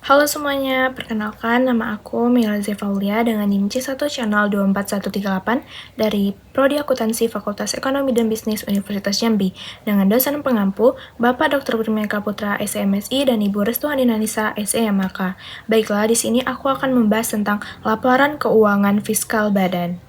Halo semuanya, perkenalkan nama aku Mila Zefaulia dengan NIM C1 Channel 24138 dari Prodi Akuntansi Fakultas Ekonomi dan Bisnis Universitas Jambi dengan dosen pengampu Bapak Dr. Brimeka Putra SMSI dan Ibu Restuhani Nanisa SEMAK. Baiklah, di sini aku akan membahas tentang laporan keuangan fiskal badan.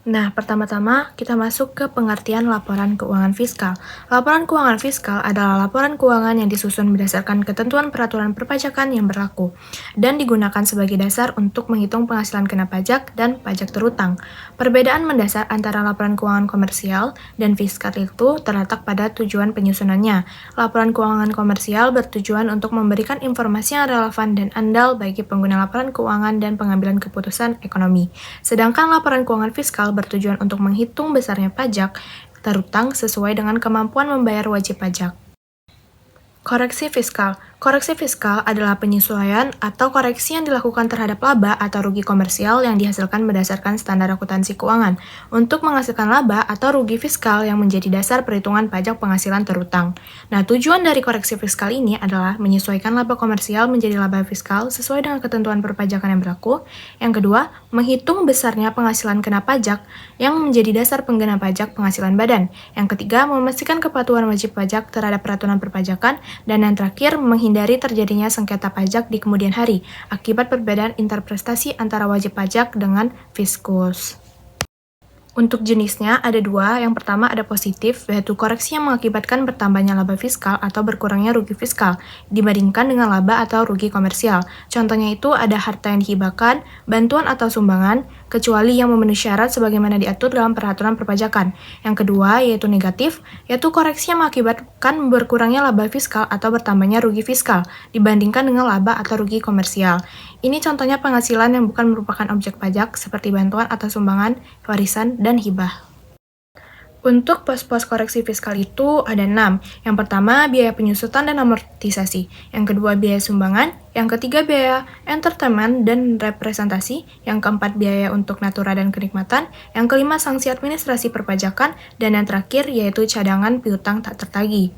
Nah, pertama-tama kita masuk ke pengertian laporan keuangan fiskal. Laporan keuangan fiskal adalah laporan keuangan yang disusun berdasarkan ketentuan peraturan perpajakan yang berlaku dan digunakan sebagai dasar untuk menghitung penghasilan kena pajak dan pajak terutang. Perbedaan mendasar antara laporan keuangan komersial dan fiskal itu terletak pada tujuan penyusunannya. Laporan keuangan komersial bertujuan untuk memberikan informasi yang relevan dan andal bagi pengguna laporan keuangan dan pengambilan keputusan ekonomi. Sedangkan laporan keuangan fiskal bertujuan untuk menghitung besarnya pajak terutang sesuai dengan kemampuan membayar wajib pajak. Koreksi fiskal. Koreksi fiskal adalah penyesuaian atau koreksi yang dilakukan terhadap laba atau rugi komersial yang dihasilkan berdasarkan standar akuntansi keuangan untuk menghasilkan laba atau rugi fiskal yang menjadi dasar perhitungan pajak penghasilan terutang. Nah, tujuan dari koreksi fiskal ini adalah menyesuaikan laba komersial menjadi laba fiskal sesuai dengan ketentuan perpajakan yang berlaku. Yang kedua, menghitung besarnya penghasilan kena pajak yang menjadi dasar penggena pajak penghasilan badan. Yang ketiga, memastikan kepatuhan wajib pajak terhadap peraturan perpajakan. Dan yang terakhir, menghindari terjadinya sengketa pajak di kemudian hari akibat perbedaan interpretasi antara wajib pajak dengan fiskus. Untuk jenisnya ada dua. Yang pertama ada positif, yaitu koreksi yang mengakibatkan bertambahnya laba fiskal atau berkurangnya rugi fiskal dibandingkan dengan laba atau rugi komersial. Contohnya itu ada harta yang dihibahkan, bantuan atau sumbangan, kecuali yang memenuhi syarat sebagaimana diatur dalam peraturan perpajakan. Yang kedua yaitu negatif, yaitu koreksi yang mengakibatkan berkurangnya laba fiskal atau bertambahnya rugi fiskal dibandingkan dengan laba atau rugi komersial. Ini contohnya penghasilan yang bukan merupakan objek pajak seperti bantuan atau sumbangan, warisan, dan hibah. Untuk pos-pos koreksi fiskal itu ada 6. Yang pertama, biaya penyusutan dan amortisasi. Yang kedua, biaya sumbangan. Yang ketiga, biaya entertainment dan representasi. Yang keempat, biaya untuk natura dan kenikmatan. Yang kelima, sanksi administrasi perpajakan. Dan yang terakhir, yaitu cadangan piutang tak tertagih.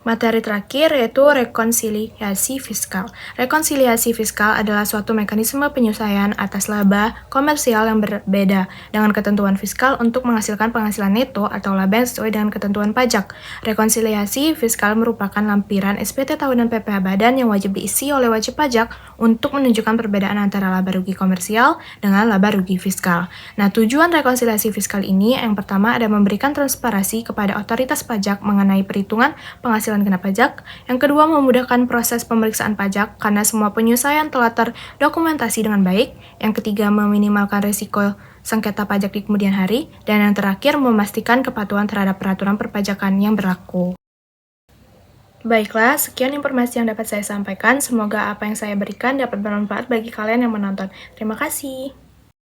Materi terakhir yaitu rekonsiliasi fiskal. Rekonsiliasi fiskal adalah suatu mekanisme penyelesaian atas laba komersial yang berbeda dengan ketentuan fiskal untuk menghasilkan penghasilan neto atau laba yang sesuai dengan ketentuan pajak. Rekonsiliasi fiskal merupakan lampiran SPT tahunan PPh Badan yang wajib diisi oleh wajib pajak untuk menunjukkan perbedaan antara laba rugi komersial dengan laba rugi fiskal. Nah, tujuan rekonsiliasi fiskal ini yang pertama ada memberikan transparansi kepada otoritas pajak mengenai perhitungan penghasilan kena pajak. Yang kedua, memudahkan proses pemeriksaan pajak karena semua penyelesaian telah terdokumentasi dengan baik. Yang ketiga, meminimalkan risiko sengketa pajak di kemudian hari. Dan yang terakhir, memastikan kepatuhan terhadap peraturan perpajakan yang berlaku. Baiklah, sekian informasi yang dapat saya sampaikan. Semoga apa yang saya berikan dapat bermanfaat bagi kalian yang menonton. Terima kasih.